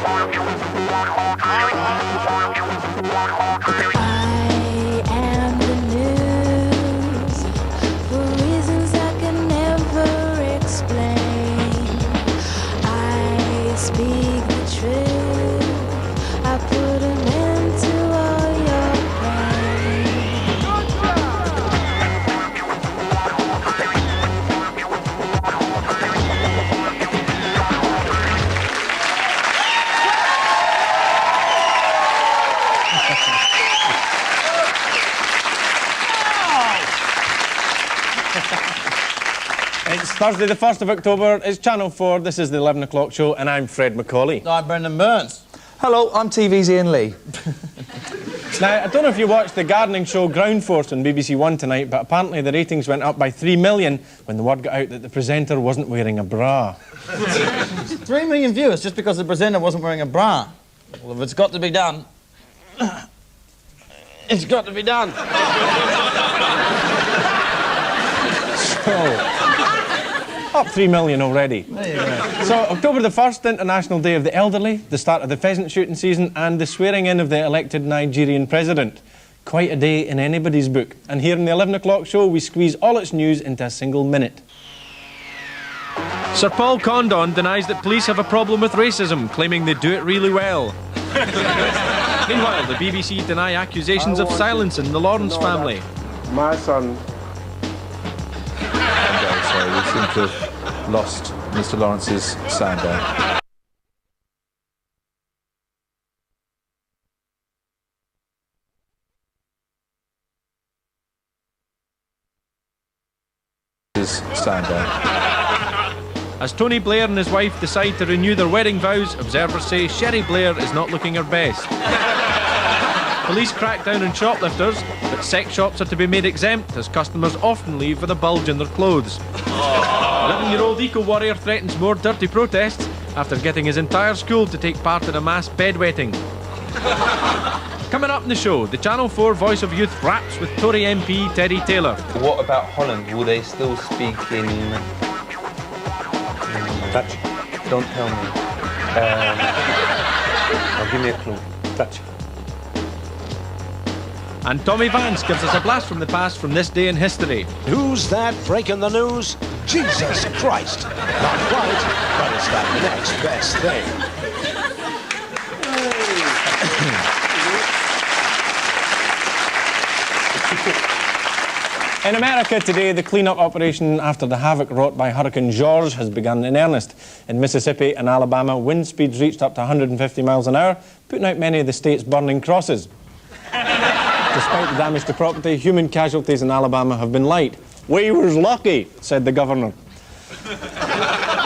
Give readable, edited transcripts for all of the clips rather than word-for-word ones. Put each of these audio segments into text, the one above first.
I am the news for reasons I can never explain. I speak the truth. I put an end to all your pain. It's Thursday the 1st of October, it's Channel 4, this is the 11 o'clock show, and I'm Fred MacAulay. I'm Brendan Burns. Hello, I'm TV's Iain Lee. Now, I don't know if you watched the gardening show Ground Force on BBC One tonight, but apparently the ratings went up by 3 million when the word got out that the presenter wasn't wearing a bra. 3 million viewers just because the presenter wasn't wearing a bra. Well, if it's got to be done, it's got to be done. So, up 3 million already. There you go. So, October the 1st, International Day of the Elderly, the start of the pheasant shooting season, and the swearing in of the elected Nigerian president. Quite a day in anybody's book. And here in the 11 o'clock show, we squeeze all its news into a single minute. Sir Paul Condon denies that police have a problem with racism, claiming they do it really well. Meanwhile, the BBC deny accusations of silence in the Lawrence family. My son. Sorry, we seem to have lost Mr. Lawrence's sound there. As Tony Blair and his wife decide to renew their wedding vows, observers say Sherry Blair is not looking her best. Police crack down on shoplifters, but sex shops are to be made exempt as customers often leave with a bulge in their clothes. 11-year-old eco-warrior threatens more dirty protests after getting his entire school to take part in a mass bedwetting. Coming up in the show, the Channel 4 Voice of Youth raps with Tory MP Teddy Taylor. What about Holland? Will they still speak in... Dutch. Don't tell me. Well, give me a clue. Dutch. And Tommy Vance gives us a blast from the past from this day in history. Who's that breaking the news? Jesus Christ! Not quite, but it's the next best thing. In America today, the clean-up operation after the havoc wrought by Hurricane George has begun in earnest. In Mississippi and Alabama, wind speeds reached up to 150 miles an hour, putting out many of the state's burning crosses. Despite the damage to property, human casualties in Alabama have been light. "We was lucky," said the governor.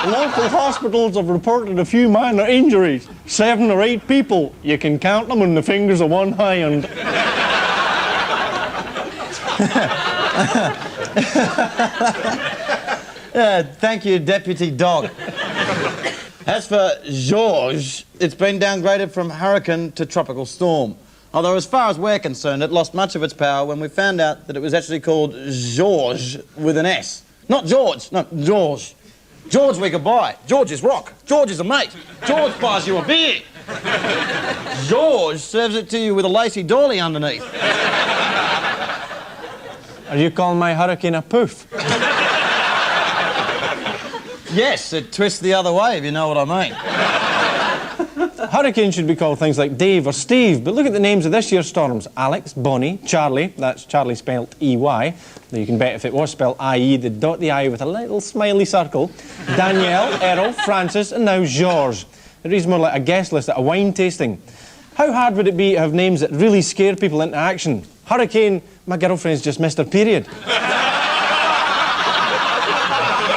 Local hospitals have reported a few minor injuries. 7 or 8 people. You can count them on the fingers of one hand. Thank you, Deputy Dog. As for George, it's been downgraded from hurricane to tropical storm. Although, as far as we're concerned, it lost much of its power when we found out that it was actually called George with an S. Not George, no, George. George we could buy. George is rock. George is a mate. George buys you a beer. George serves it to you with a lacy dolly underneath. Are you calling my hurricane a poof? Yes, it twists the other way, if you know what I mean. Hurricanes should be called things like Dave or Steve, but look at the names of this year's storms. Alex, Bonnie, Charlie, that's Charlie spelt E-Y, though you can bet if it was spelt I-E, they'd dot the I with a little smiley circle. Danielle, Errol, Francis, and now George. It reads more like a guest list at a wine tasting. How hard would it be to have names that really scare people into action? Hurricane, my girlfriend's just missed her period.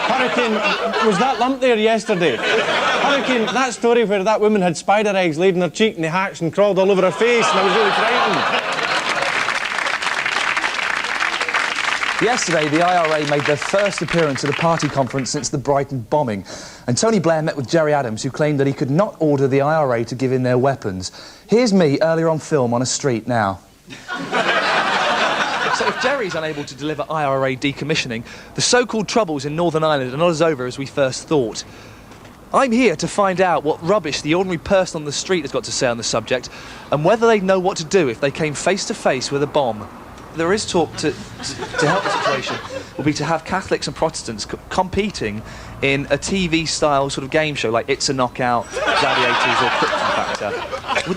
Hurricane, was that lump there yesterday? Hurricane, that story where that woman had spider eggs laid in her cheek and they hatched and crawled all over her face and I was really frightened. Yesterday, the IRA made their first appearance at a party conference since the Brighton bombing. And Tony Blair met with Gerry Adams, who claimed that he could not order the IRA to give in their weapons. Here's me earlier on film on a street now. So if Gerry's unable to deliver IRA decommissioning, the so-called troubles in Northern Ireland are not as over as we first thought. I'm here to find out what rubbish the ordinary person on the street has got to say on the subject, and whether they know what to do if they came face to face with a bomb. There is talk to help the situation will be to have Catholics and Protestants competing in a TV-style sort of game show, like It's a Knockout, Gladiators, or Krypton Factor.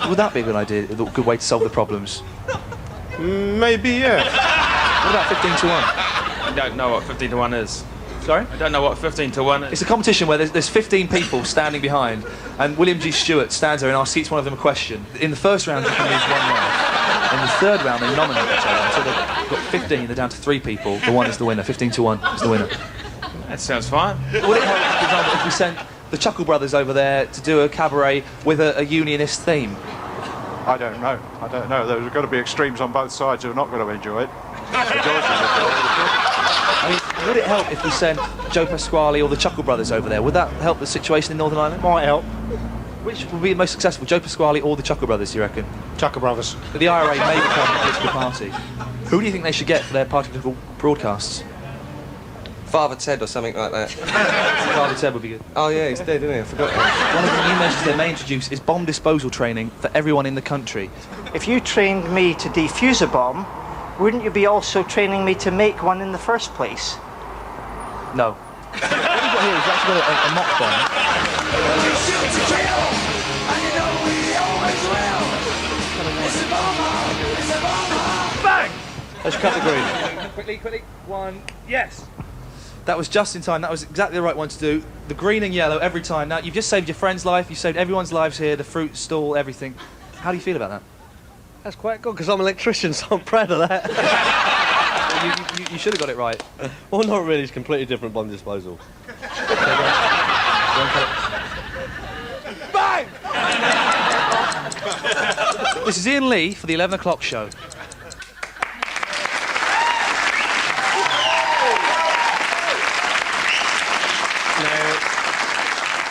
Would that be a good idea, a good way to solve the problems? Maybe, yeah. What about 15 to 1? I don't know what 15 to 1 is. Sorry? I don't know what 15 to 1 is. It's a competition where there's 15 people standing behind, and William G. Stewart stands there and asks each one of them a question. In the first round, you can lose 1 life. In the third round, they nominate each other. Until they've got 15, they're down to 3 people. The one is the winner. 15 to 1 is the winner. That sounds fine. Would it help, for example, if we sent the Chuckle Brothers over there to do a cabaret with a unionist theme? I don't know. There's got to be extremes on both sides who are not going to enjoy it. I mean, would it help if we sent Joe Pasquale or the Chuckle Brothers over there? Would that help the situation in Northern Ireland? Might help. Which would be the most successful, Joe Pasquale or the Chuckle Brothers, do you reckon? Chuckle Brothers. The IRA may become a political party. Who do you think they should get for their party political broadcasts? Father Ted or something like that. Father Ted would be good. Oh yeah, he's dead, isn't he? I forgot that. One of the new measures they may introduce is bomb disposal training for everyone in the country. If you trained me to defuse a bomb, wouldn't you be also training me to make one in the first place? No. What we've got here is actually got a mock bomb. Bang! Let's cut the green. Quickly. 1, yes! That was just in time. That was exactly the right one to do. The green and yellow every time. Now, you've just saved your friend's life, you've saved everyone's lives here, the fruit stall, everything. How do you feel about that? That's quite good, because I'm an electrician, so I'm proud of that. Well, you should have got it right. Well, not really. It's completely different bomb disposal. Bang! This is Iain Lee for the 11 o'clock show.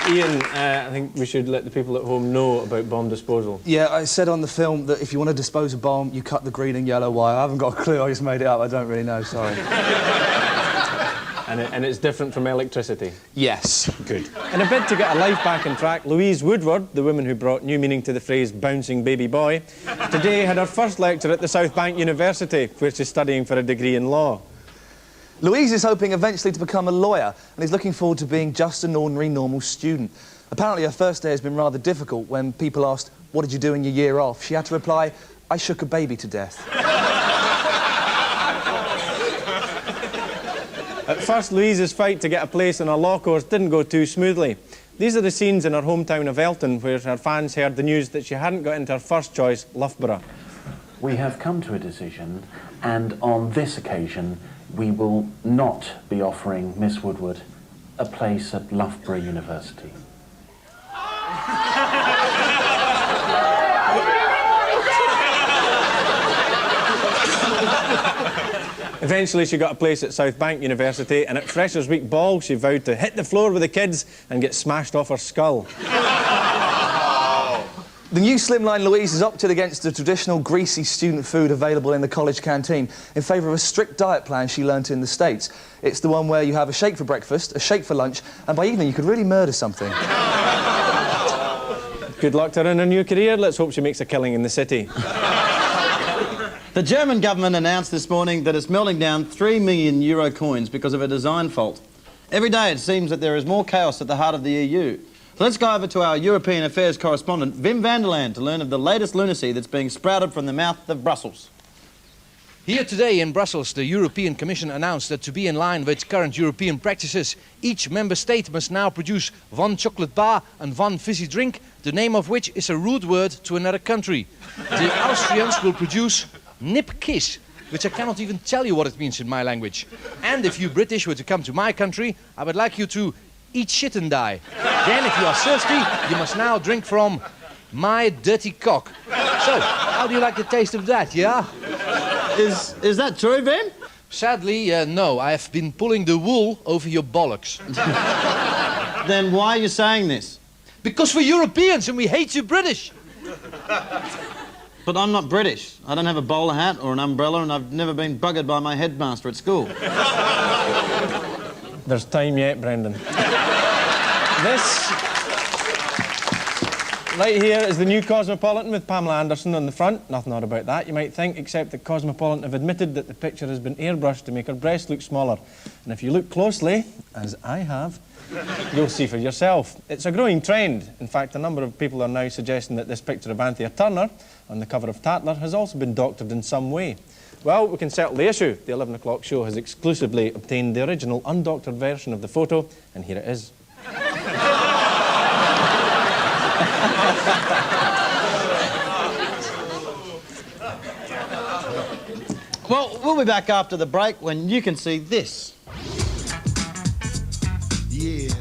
Iain, I think we should let the people at home know about bomb disposal. Yeah, I said on the film that if you want to dispose a bomb, you cut the green and yellow wire. I haven't got a clue, I just made it up. I don't really know, sorry. And it's different from electricity? Yes. Good. In a bid to get a life back on track, Louise Woodward, the woman who brought new meaning to the phrase bouncing baby boy, today had her first lecture at the South Bank University, where she's studying for a degree in law. Louise is hoping eventually to become a lawyer and is looking forward to being just an ordinary, normal student. Apparently her first day has been rather difficult. When people asked, "What did you do in your year off?" she had to reply, "I shook a baby to death." At first, Louise's fight to get a place in a law course didn't go too smoothly. These are the scenes in her hometown of Elton, where her fans heard the news that she hadn't got into her first choice, Loughborough. We have come to a decision, and on this occasion, we will not be offering Miss Woodward a place at Loughborough University. Eventually, she got a place at South Bank University, and at Freshers' Week ball, she vowed to hit the floor with the kids and get smashed off her skull. The new slimline Louise has opted against the traditional greasy student food available in the college canteen in favour of a strict diet plan she learnt in the States. It's the one where you have a shake for breakfast, a shake for lunch, and by evening you could really murder something. Good luck to her in her new career. Let's hope she makes a killing in the city. The German government announced this morning that it's melting down €3 million coins because of a design fault. Every day it seems that there is more chaos at the heart of the EU. So let's go over to our European Affairs correspondent, Wim van der Laan, to learn of the latest lunacy that's being sprouted from the mouth of Brussels. Here today in Brussels, the European Commission announced that to be in line with current European practices, each member state must now produce one chocolate bar and one fizzy drink, the name of which is a rude word to another country. The Austrians will produce nip kiss, which I cannot even tell you what it means in my language. And if you British were to come to my country, I would like you to eat shit and die. Then, if you are thirsty, you must now drink from my dirty cock. So, how do you like the taste of that, yeah? Is that true, Vin? Sadly, no. I have been pulling the wool over your bollocks. Then why are you saying this? Because we're Europeans and we hate you British. But I'm not British. I don't have a bowler hat or an umbrella, and I've never been buggered by my headmaster at school. There's time yet, Brendan. This Right here is the new Cosmopolitan with Pamela Anderson on the front. Nothing odd about that, you might think, except that Cosmopolitan have admitted that the picture has been airbrushed to make her breast look smaller. And if you look closely, as I have, you'll see for yourself. It's a growing trend. In fact, a number of people are now suggesting that this picture of Anthea Turner on the cover of Tatler has also been doctored in some way. Well, we can settle the issue. The 11 o'clock show has exclusively obtained the original undoctored version of the photo, and here it is. Well, we'll be back after the break when you can see this. Yeah.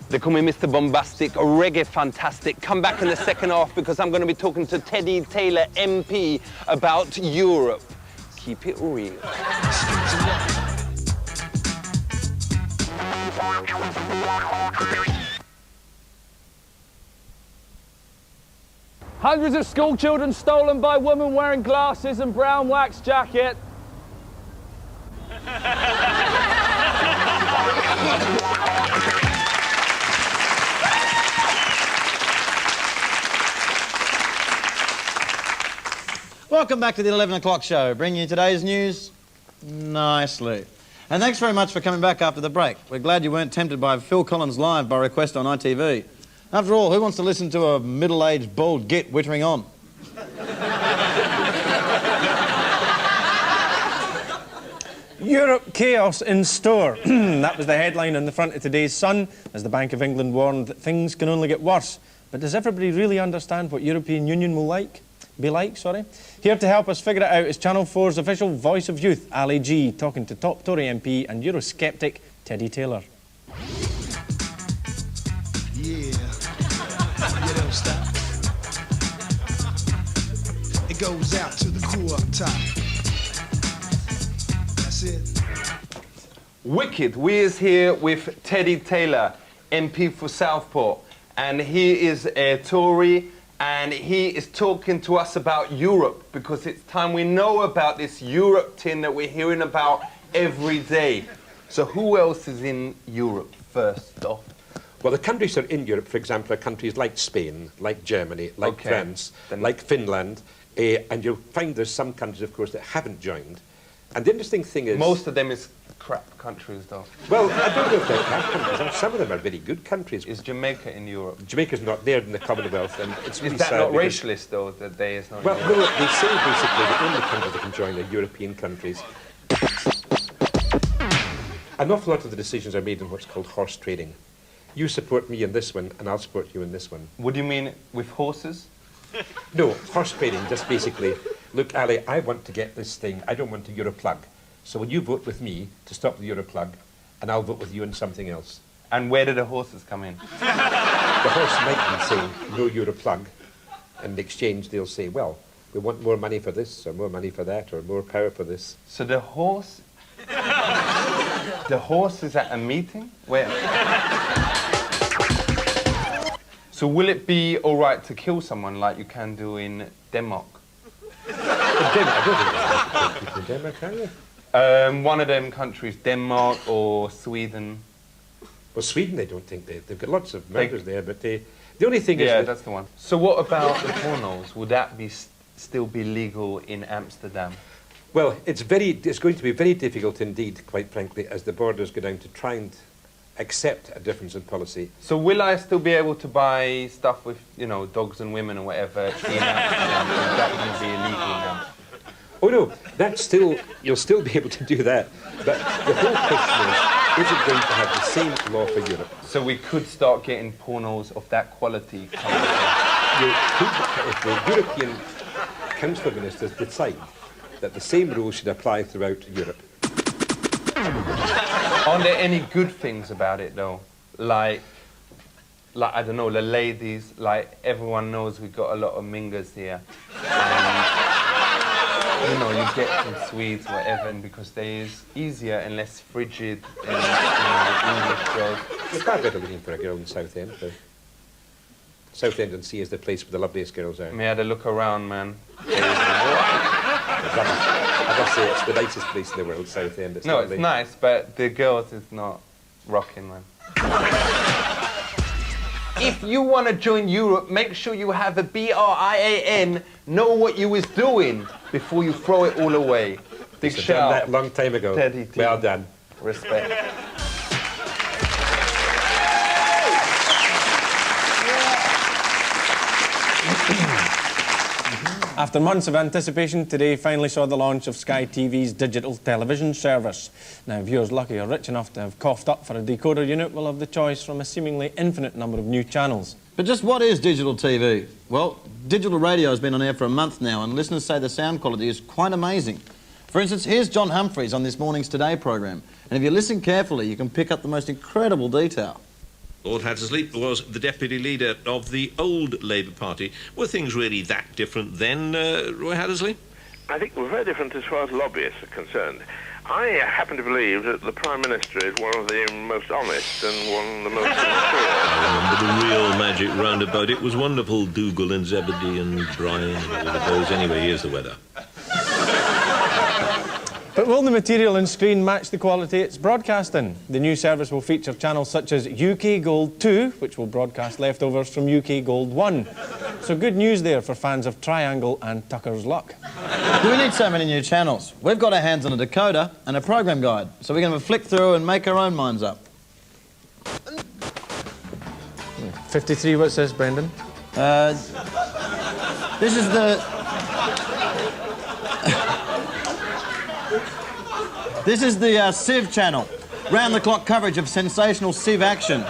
They call me Mr. Bombastic, a reggae fantastic. Come back in the second half because I'm going to be talking to Teddy Taylor, MP, about Europe. Keep it real. Hundreds of school children stolen by women wearing glasses and brown wax jacket. Welcome back to the 11 o'clock show, bringing you today's news nicely. And thanks very much for coming back after the break. We're glad you weren't tempted by Phil Collins Live by request on ITV. After all, who wants to listen to a middle-aged, bald git whittering on? Europe chaos in store. That was the headline on the front of today's Sun, as the Bank of England warned that things can only get worse. But does everybody really understand what European Union will be like? Here to help us figure it out is Channel 4's official voice of youth, Ali G, talking to top Tory MP and Eurosceptic Teddy Taylor. Yeah. You don't stop. It goes out to the crew up top. That's it. Wicked. We is here with Teddy Taylor, MP for Southport, and he is a Tory, and he is talking to us about Europe, because it's time we know about this Europe tin that we're hearing about every day. So who else is in Europe first off? Well, the countries that are in Europe, for example, are countries like Spain, like Germany, like France, like Finland, and you'll find there's some countries, of course, that haven't joined. And the interesting thing is... Most of them is crap countries, though. Well, I don't know if they're crap countries. Some of them are very good countries. Is Jamaica in Europe? Jamaica's not there in the Commonwealth, and it's really Is that sad not because- racialist, though, that they is not... Well, no, they say basically the only countries that can join are European countries. An awful lot of the decisions are made in what's called horse trading. You support me in this one, and I'll support you in this one. What do you mean, with horses? No, horse trading, just basically, look, Ali, I want to get this thing, I don't want a Euro plug. So will you vote with me to stop the Euro plug, and I'll vote with you on something else. And where do the horses come in? The horse might be saying, no Euro plug, and in exchange they'll say, well, we want more money for this, or more money for that, or more power for this. So the horse... the horse is at a meeting? Where? So will it be all right to kill someone like you can do in Denmark? I don't think there's people in Denmark, can you? One of them countries, Denmark or Sweden. Well, Sweden, I don't think they've got lots of murders there, but the only thing is... Yeah, that's the one. So what about the pornos? Would that be still be legal in Amsterdam? Well, it's going to be very difficult indeed, quite frankly, as the borders go down to try and accept a difference in policy. So will I still be able to buy stuff with, you know, dogs and women or whatever in Amsterdam? Is that going to be illegal now? Oh no, that's still, you'll still be able to do that. But the whole question is it going to have the same law for Europe? So we could start getting pornos of that quality coming if the European Council of Ministers decide that the same rules should apply throughout Europe. Aren't there any good things about it, though? Like, I don't know, the ladies, like, everyone knows we've got a lot of mingers here. And, you know, you get some Swedes, whatever, and because they is easier and less frigid than, you know, the English girls. It's far better looking for a girl in Southend, though. Southend and Sea is the place where the loveliest girls are. May I have a look around, man? I must say, it's the nicest place in the world, Southend. No, it's nice, but the girls is not rocking, man. if you want to join Europe, make sure you have a BRIAN, know what you was doing before you throw it all away. Big shout. That long time ago. Teddy T. Well done. Respect. After months of anticipation, today finally saw the launch of Sky TV's digital television service. Now, viewers lucky or rich enough to have coughed up for a decoder unit will have the choice from a seemingly infinite number of new channels. But just what is digital TV? Well, digital radio has been on air for a month now, and listeners say the sound quality is quite amazing. For instance, here's John Humphreys on this morning's Today programme, and if you listen carefully, you can pick up the most incredible detail. Lord Hattersley was the deputy leader of the old Labour Party. Were things really that different then, Roy Hattersley? I think we're very different as far as lobbyists are concerned. I happen to believe that the Prime Minister is one of the most honest and one of the most sincere. I remember the real magic roundabout. It was wonderful, Dougal and Zebedee and Brian and all of those. Anyway, here's the weather. But will the material and screen match the quality it's broadcasting? The new service will feature channels such as UK Gold 2, which will broadcast leftovers from UK Gold 1. So good news there for fans of Triangle and Tucker's Luck. Do we need so many new channels? We've got our hands on a decoder and a program guide, so we can have a flick through and make our own minds up. 53, what's this, Brendan? This is the... This is the Civ channel. Round-the-clock coverage of sensational Civ action.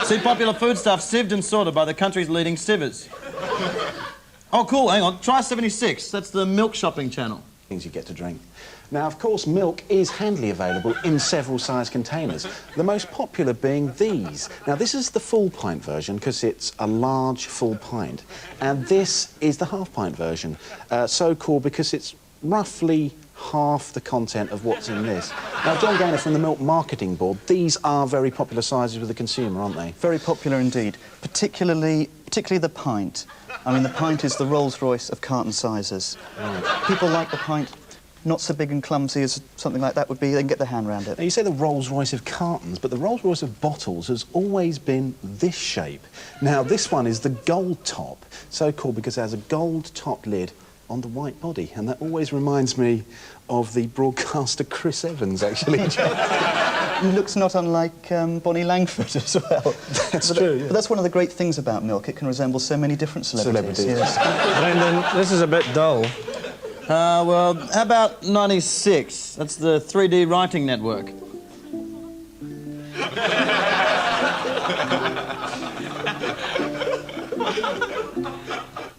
See popular foodstuff sieved and sorted by the country's leading sievers. Oh, cool, hang on. Try 76. That's the milk shopping channel. Things you get to drink. Now, of course, milk is handily available in several size containers, the most popular being these. Now, this is the full pint version because it's a large full pint, and this is the half pint version, so called because it's roughly half the content of what's in this. Now, John Gaynor from the Milk Marketing Board, these are very popular sizes with the consumer, aren't they? Very popular indeed, particularly the pint. I mean, the pint is the Rolls-Royce of carton sizes. Right. People like the pint not so big and clumsy as something like that would be. They can get their hand around it. Now, you say the Rolls-Royce of cartons, but the Rolls-Royce of bottles has always been this shape. Now, this one is the gold top, so called because it has a gold top lid on the white body, and that always reminds me of the broadcaster Chris Evans, actually. He looks not unlike Bonnie Langford as well. That's true, yeah. But that's one of the great things about milk. It can resemble so many different celebrities. Yes. Brendan, this is a bit dull. Well, how about 96? That's the 3D writing network.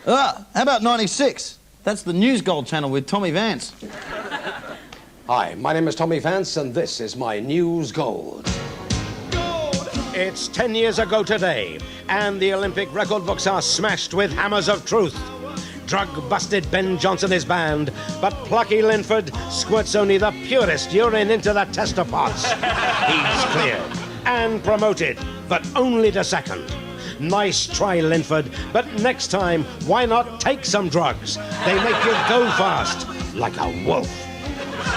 How about 96? That's the News Gold channel with Tommy Vance. Hi, my name is Tommy Vance, and this is my News Gold. It's 10 years ago today, and the Olympic record books are smashed with hammers of truth. Drug-busted Ben Johnson is banned, but plucky Linford squirts only the purest urine into the tester pots. He's cleared and promoted, but only to second. Nice try, Linford, but next time, why not take some drugs? They make you go fast, like a wolf.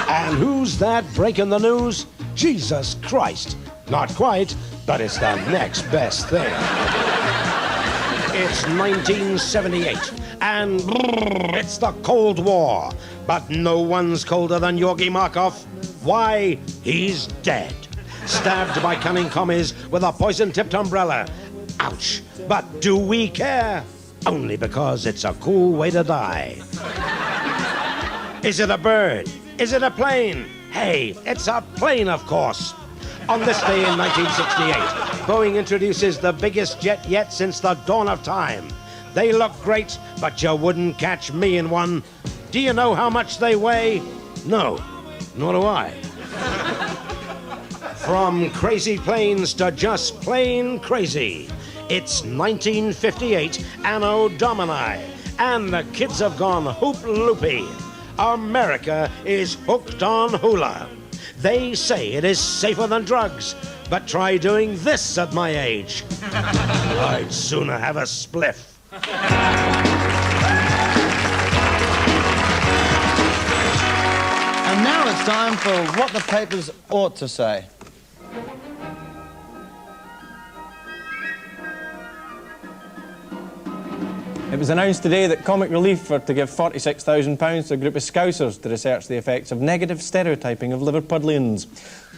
And who's that breaking the news? Jesus Christ. Not quite, but it's the next best thing. It's 1978, and it's the Cold War. But no one's colder than Georgy Markov. Why? He's dead. Stabbed by cunning commies with a poison-tipped umbrella. Ouch. But do we care? Only because it's a cool way to die. Is it a bird? Is it a plane? Hey, it's a plane, of course. On this day in 1968, Boeing introduces the biggest jet yet since the dawn of time. They look great, but you wouldn't catch me in one. Do you know how much they weigh? No, nor do I. From crazy planes to just plain crazy. It's 1958, Anno Domini, and the kids have gone hoop-loopy. America is hooked on hula. They say it is safer than drugs, but try doing this at my age. I'd sooner have a spliff. And now it's time for What the Papers Ought to Say. It was announced today that Comic Relief are to give £46,000 to a group of Scousers to research the effects of negative stereotyping of Liverpudlians.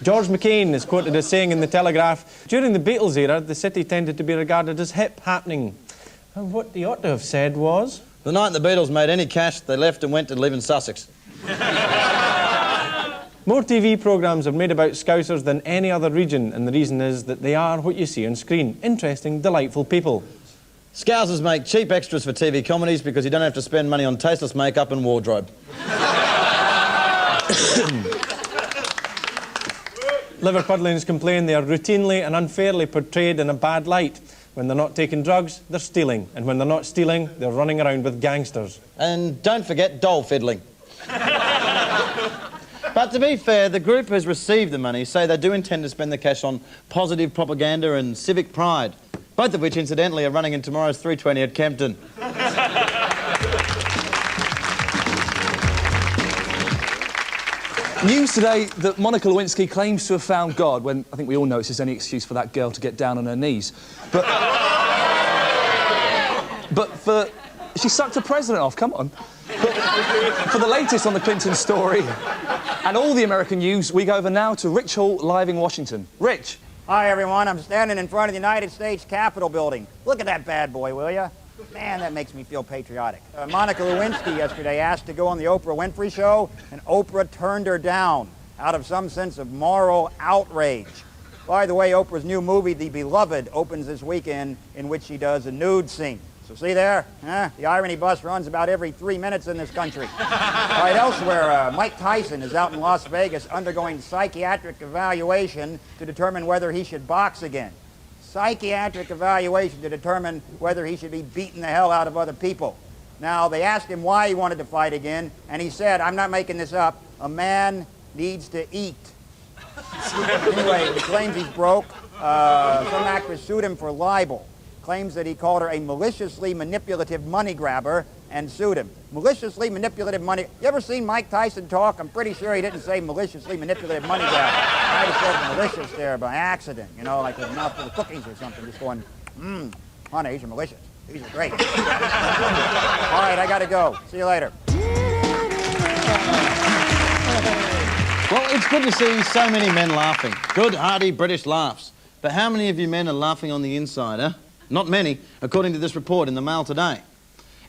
George McCain is quoted as saying in the Telegraph, during the Beatles era, the city tended to be regarded as hip happening. And what he ought to have said was... The night the Beatles made any cash, they left and went to live in Sussex. More TV programmes are made about Scousers than any other region, and the reason is that they are what you see on screen. Interesting, delightful people. Scousers make cheap extras for TV comedies because you don't have to spend money on tasteless makeup and wardrobe. Liverpudlians complain they are routinely and unfairly portrayed in a bad light. When they're not taking drugs, they're stealing. And when they're not stealing, they're running around with gangsters. And don't forget doll fiddling. But to be fair, the group who has received the money say they do intend to spend the cash on positive propaganda and civic pride, both of which, incidentally, are running in tomorrow's 3:20 at Kempton. News today that Monica Lewinsky claims to have found God, when I think we all know it's just any excuse for that girl to get down on her knees. But she sucked the president off, come on. But for the latest on the Clinton story and all the American news, we go over now to Rich Hall, live in Washington. Rich. Hi, everyone. I'm standing in front of the United States Capitol building. Look at that bad boy, will ya? Man, that makes me feel patriotic. Monica Lewinsky yesterday asked to go on the Oprah Winfrey Show, and Oprah turned her down out of some sense of moral outrage. By the way, Oprah's new movie, The Beloved, opens this weekend, in which she does a nude scene. So see there? The irony bus runs about every 3 minutes in this country. All right, elsewhere, Mike Tyson is out in Las Vegas undergoing psychiatric evaluation to determine whether he should box again. Psychiatric evaluation to determine whether he should be beating the hell out of other people. Now, they asked him why he wanted to fight again, and he said, I'm not making this up, a man needs to eat. Anyway, he claims he's broke. Some actress sued him for libel. Claims that he called her a maliciously manipulative money grabber and sued him. Maliciously manipulative money... You ever seen Mike Tyson talk? I'm pretty sure he didn't say maliciously manipulative money grabber. Might have said malicious there by accident, you know, like with a mouthful of cookies or something, just going, honey, these are malicious. These are great. All right, I gotta go. See you later. Well, it's good to see so many men laughing. Good, hearty British laughs. But how many of you men are laughing on the inside, huh? Not many, according to this report in the Mail today.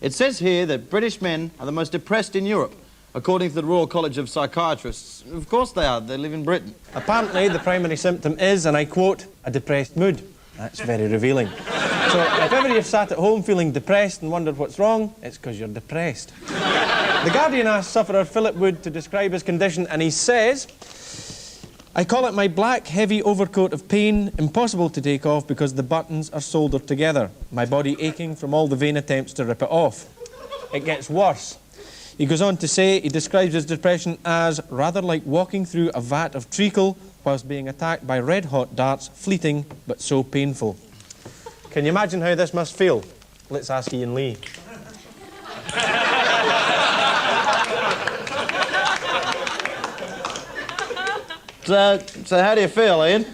It says here that British men are the most depressed in Europe, according to the Royal College of Psychiatrists. Of course they are, they live in Britain. Apparently, the primary symptom is, and I quote, a depressed mood. That's very revealing. So, if ever you've sat at home feeling depressed and wondered what's wrong, it's because you're depressed. The Guardian asked sufferer Philip Wood to describe his condition, and he says, I call it my black, heavy overcoat of pain, impossible to take off because the buttons are soldered together. My body aching from all the vain attempts to rip it off. It gets worse. He goes on to say he describes his depression as rather like walking through a vat of treacle whilst being attacked by red-hot darts, fleeting but so painful. Can you imagine how this must feel? Let's ask Iain Lee. So how do you feel, Iain?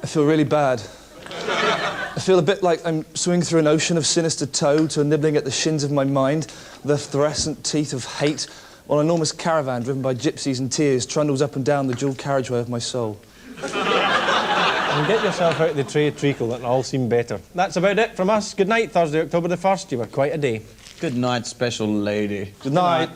I feel really bad. I feel a bit like I'm swimming through an ocean of sinister toads or nibbling at the shins of my mind, the fluorescent teeth of hate, while an enormous caravan driven by gypsies and tears trundles up and down the dual carriageway of my soul. And get yourself out of the tray of treacle, it'll all seem better. That's about it from us. Good night, Thursday, October the 1st. You were quite a day. Good night, special lady. Good night.